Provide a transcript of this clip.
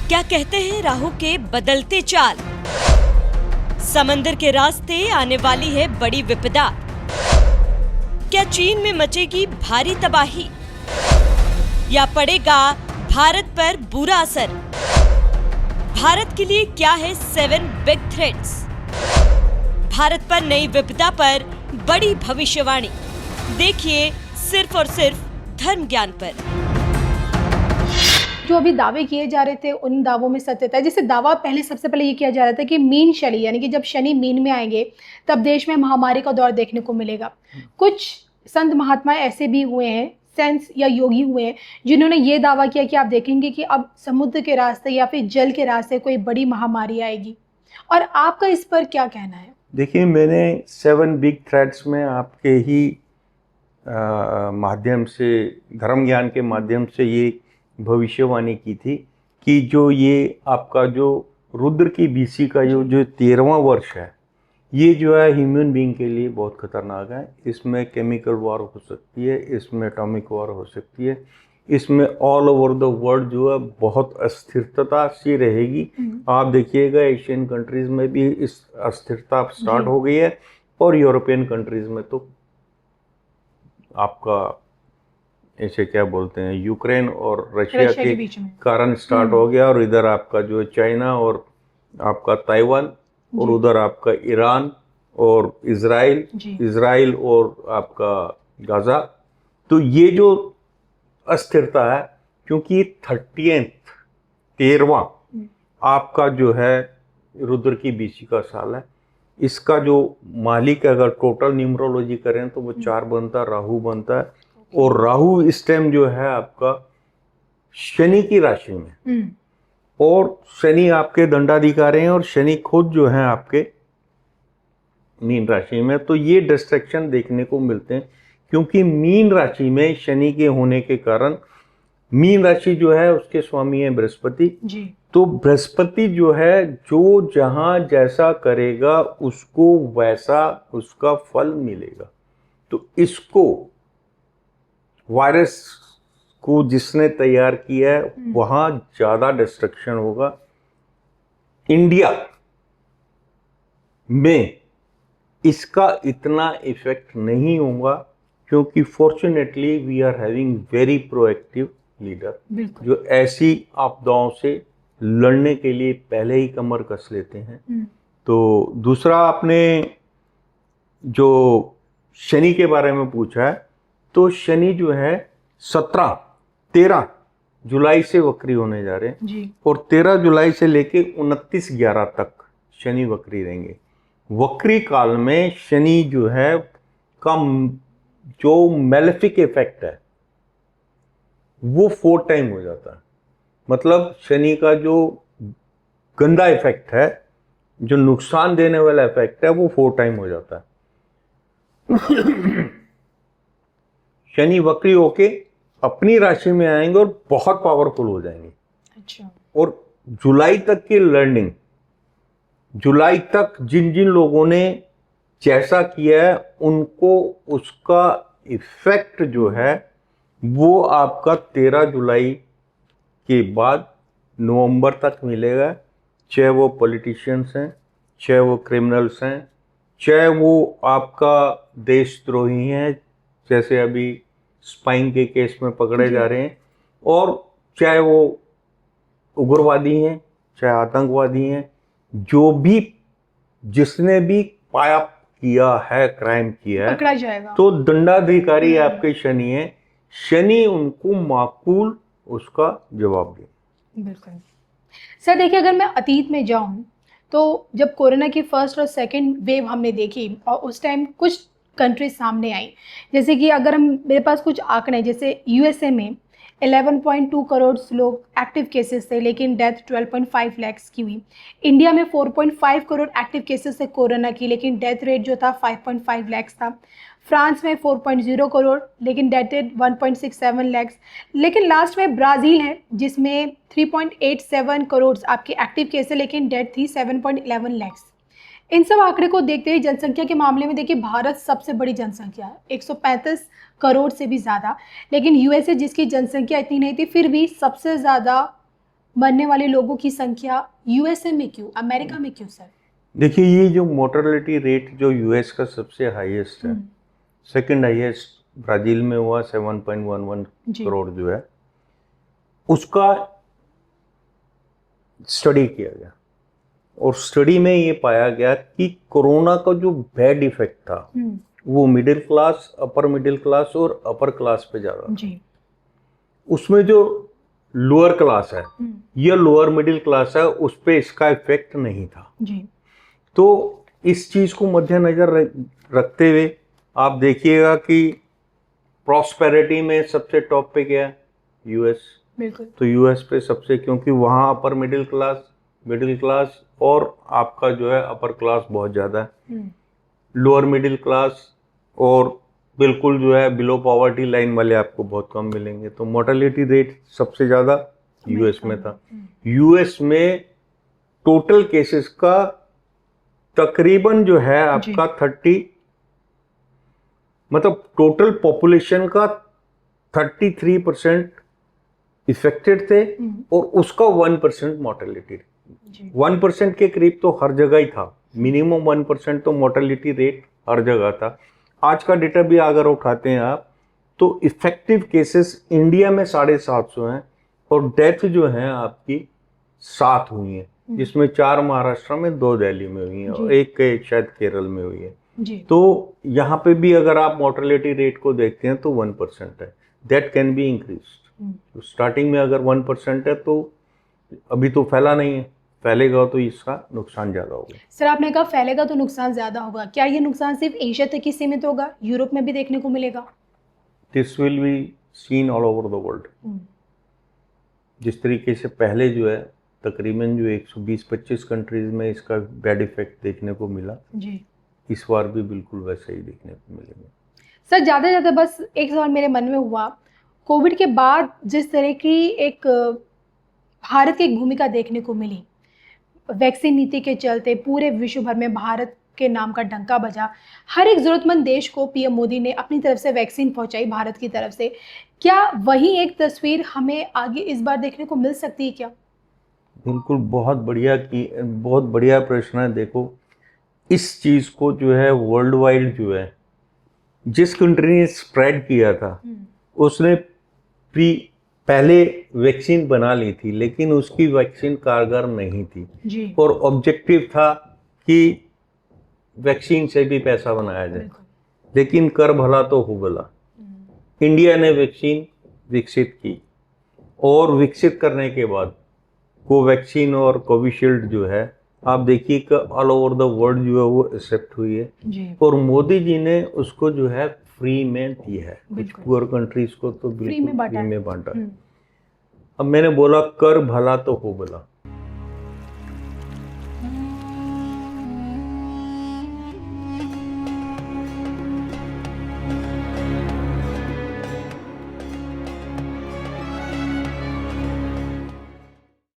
क्या कहते हैं राहु के बदलते चाल? समंदर के रास्ते आने वाली है बड़ी विपदा। क्या चीन में मचेगी भारी तबाही या पड़ेगा भारत पर बुरा असर? भारत के लिए क्या है 7 बिग थ्रेट्स? भारत पर नई विपदा पर बड़ी भविष्यवाणी। देखिए सिर्फ और सिर्फ धर्म ज्ञान पर। जो अभी दावे किए जा रहे थे उन दावों में सत्यता है। जैसे दावा पहले सबसे पहले ये किया जा रहा था कि मीन शनि, यानी कि जब शनि मीन में आएंगे तब देश में महामारी का दौर देखने को मिलेगा। कुछ संत महात्मा ऐसे भी हुए हैं, सेंस या योगी हुए हैं, जिन्होंने ये दावा किया कि आप देखेंगे कि अब समुद्र के रास्ते या फिर जल के रास्ते कोई बड़ी महामारी आएगी। और आपका इस पर क्या कहना है? देखिए, मैंने 7 बिग थ्रेट्स में आपके ही माध्यम से, धर्म ज्ञान के माध्यम से ये भविष्यवाणी की थी कि जो ये आपका जो रुद्र की बीसी का जो 13वां वर्ष है, ये जो है ह्यूमन बीइंग के लिए बहुत खतरनाक है। इसमें केमिकल वॉर हो सकती है, इसमें एटॉमिक वॉर हो सकती है, इसमें ऑल ओवर द वर्ल्ड जो है बहुत अस्थिरता सी रहेगी। आप देखिएगा एशियन कंट्रीज में भी इस अस्थिरता स्टार्ट हो गई है और यूरोपियन कंट्रीज में तो आपका ऐसे क्या बोलते हैं, यूक्रेन और रशिया के कारण स्टार्ट हो गया। और इधर आपका जो चाइना और आपका ताइवान और उधर आपका ईरान और इजराइल और आपका गाजा। तो ये जो अस्थिरता है, क्योंकि 13वां आपका जो है रुद्र की बीसी का साल है, इसका जो मालिक अगर टोटल न्यूमरोलॉजी करें तो वो 4 बनता है, राहु बनता है। और राहु इस टाइम जो है आपका शनि की राशि में, और शनि आपके दंडाधिकारी हैं और शनि खुद जो है आपके मीन राशि में। तो ये डिस्ट्रैक्शन देखने को मिलते हैं, क्योंकि मीन राशि में शनि के होने के कारण, मीन राशि जो है उसके स्वामी है बृहस्पति जी। तो बृहस्पति जो है, जो जहां जैसा करेगा उसको वैसा उसका फल मिलेगा। तो इसको वायरस को जिसने तैयार किया है वहां ज्यादा डिस्ट्रक्शन होगा। इंडिया में इसका इतना इफेक्ट नहीं होगा, क्योंकि fortunately we are having very proactive leader जो ऐसी आपदाओं से लड़ने के लिए पहले ही कमर कस लेते हैं। तो दूसरा, आपने जो शनि के बारे में पूछा है, तो शनि जो है 13 जुलाई से वक्री होने जा रहे हैं जी। और 13 जुलाई से लेके 29/11 तक शनि वक्री रहेंगे। वक्री काल में शनि जो है का जो मेलेफिक इफेक्ट है वो 4 टाइम हो जाता है। मतलब शनि का जो गंदा इफेक्ट है, जो नुकसान देने वाला इफेक्ट है, वो 4 टाइम हो जाता है। शनि वक्री होके अपनी राशि में आएंगे और बहुत पावरफुल हो जाएंगे। अच्छा। और जुलाई तक की लर्निंग, जुलाई तक जिन जिन लोगों ने जैसा किया है उनको उसका इफेक्ट जो है वो आपका 13 जुलाई के बाद नवंबर तक मिलेगा। चाहे वो पॉलिटिशियंस हैं, चाहे वो क्रिमिनल्स हैं, चाहे वो आपका देशद्रोही हैं, जैसे अभी स्पाइंग के केस में पकड़े जा रहे हैं, और चाहे वो उग्रवादी हैं, चाहे आतंकवादी हैं, जो भी जिसने भी पाया किया है, क्राइम किया है, पकड़ा जाएगा। तो दंडाधिकारी आपके शनि है। शनि उनको माकूल उसका जवाब दे। बिल्कुल सर। देखिए, अगर मैं अतीत में जाऊं तो जब कोरोना की फर्स्ट और सेकंड वेव हमने देखी और उस टाइम कुछ कंट्रीज सामने आई, जैसे कि अगर मेरे पास कुछ आंकड़े, जैसे यूएसए में 11.2 करोड़ लोग एक्टिव केसेस थे, लेकिन डेथ 12.5 लाख की हुई। इंडिया में 4.5 करोड़ एक्टिव केसेस थे कोरोना की, लेकिन डेथ रेट जो था 5.5 लाख था। फ्रांस में 4.0 करोड़, लेकिन डेथ रेट 1.67 लाख। लेकिन लास्ट में ब्राज़ील है जिसमें 3.87 करोड़ आपके एक्टिव केस है, लेकिन डेथ थी 7.11 लाख। इन सब आंकड़े को देखते हुए जनसंख्या के मामले में देखिए, भारत सबसे बड़ी जनसंख्या है, 135 करोड़ से भी ज़्यादा। लेकिन यूएसए जिसकी जनसंख्या इतनी नहीं थी, फिर भी सबसे ज़्यादा मरने वाले लोगों की संख्या यूएसए में क्यों, अमेरिका में क्यों सर? देखिए, ये जो मोर्टेलिटी रेट जो यूएस का सबसे हाईएस्ट है, सेकंड हाईएस्ट ब्राजील में हुआ 7.11 जी। करोड़ जो है, उसका स्टडी किया गया और स्टडी में ये पाया गया कि कोरोना का जो बैड इफेक्ट था वो middle class, upper middle class और अपर क्लास पे ज्यादा जी। उसमें जो लोअर क्लास है या लोअर मिडिल क्लास है उस पे इसका इफेक्ट नहीं था जी। तो इस चीज को मद्देनजर रखते हुए आप देखिएगा कि प्रॉस्पेरिटी में सबसे टॉप पे गया यूएस। बिल्कुल। तो यूएस पे सबसे, क्योंकि वहाँ upper middle class, middle class और आपका जो है अपर क्लास बहुत ज़्यादा है। लोअर मिडिल क्लास और बिल्कुल जो है बिलो पॉवर्टी लाइन वाले आपको बहुत कम मिलेंगे। तो मोर्टेलिटी रेट सबसे ज़्यादा यूएस में था। यूएस में टोटल केसेस का तकरीबन जो है आपका 30, मतलब टोटल पॉपुलेशन का 33% इफेक्टेड थे और उसका 1% मोर्टेलिटी। 1% के करीब तो हर जगह ही था, मिनिमम 1% तो मोर्टेलिटी रेट हर जगह था। आज का डेटा भी अगर उठाते हैं आप तो इफेक्टिव केसेस इंडिया में 750 हैं और डेथ जो है आपकी 7 हुई है, जिसमें 4 महाराष्ट्र में, 2 दिल्ली में हुई है और एक शायद केरल में हुई है जी। तो यहाँ पे भी अगर आप मोर्टेलिटी रेट को देखते हैं तो 1% है। That can be increased. Starting में अगर 1% है तो अभी तो फैला नहीं है, फैलेगा तो इसका नुकसान ज़्यादा होगा। सर आपने कहा फैलेगा तो नुकसान ज़्यादा होगा, क्या ये नुकसान सिर्फ एशिया तक ही सीमित होगा, यूरोप में भी देखने को मिलेगा? This will be seen all over the world. जिस तरीके से पहले जो है तकरीबन जो 120-25 कंट्रीज में इसका बैड इफेक्ट देखने को मिला जी, इस बार भी बिल्कुल वैसे ही देखने को मिलेगा। सर ज़्यादा ज़्यादा बस एक सवाल मेरे मन में हुआ, कोविड के बाद जिस तरह की एक भारत की एक भूमिका देखने को मिली, वैक्सीन नीति के चलते पूरे विश्व भर में भारत के नाम का डंका बजा, हर एक ज़रूरतमंद देश को पीएम मोदी ने अपनी तरफ से वैक्सीन पहुंचाई भारत की तरफ से। क्या वही एक तस्वीर हमें आगे इस बार देखने को मिल सकती है क्या? बिल्कुल, बहुत बढ़िया प्रश्न है। देखो, इस चीज़ को जो है वर्ल्ड वाइड जो है जिस कंट्री ने स्प्रेड किया था उसने पहले वैक्सीन बना ली थी, लेकिन उसकी वैक्सीन कारगर नहीं थी जी। और ऑब्जेक्टिव था कि वैक्सीन से भी पैसा बनाया जाए, लेकिन कर भला तो हो भला। इंडिया ने वैक्सीन विकसित की और विकसित करने के बाद कोवैक्सीन और कोविशील्ड जो है आप देखिए कि ऑल ओवर द वर्ल्ड जो है वो एक्सेप्ट हुई है जी। और मोदी जी ने उसको जो है फ्री में दी है। कुछ पुअर कंट्रीज को तो बिल्कुल फ्री में बांटा। अब मैंने बोला कर भला तो हो भला।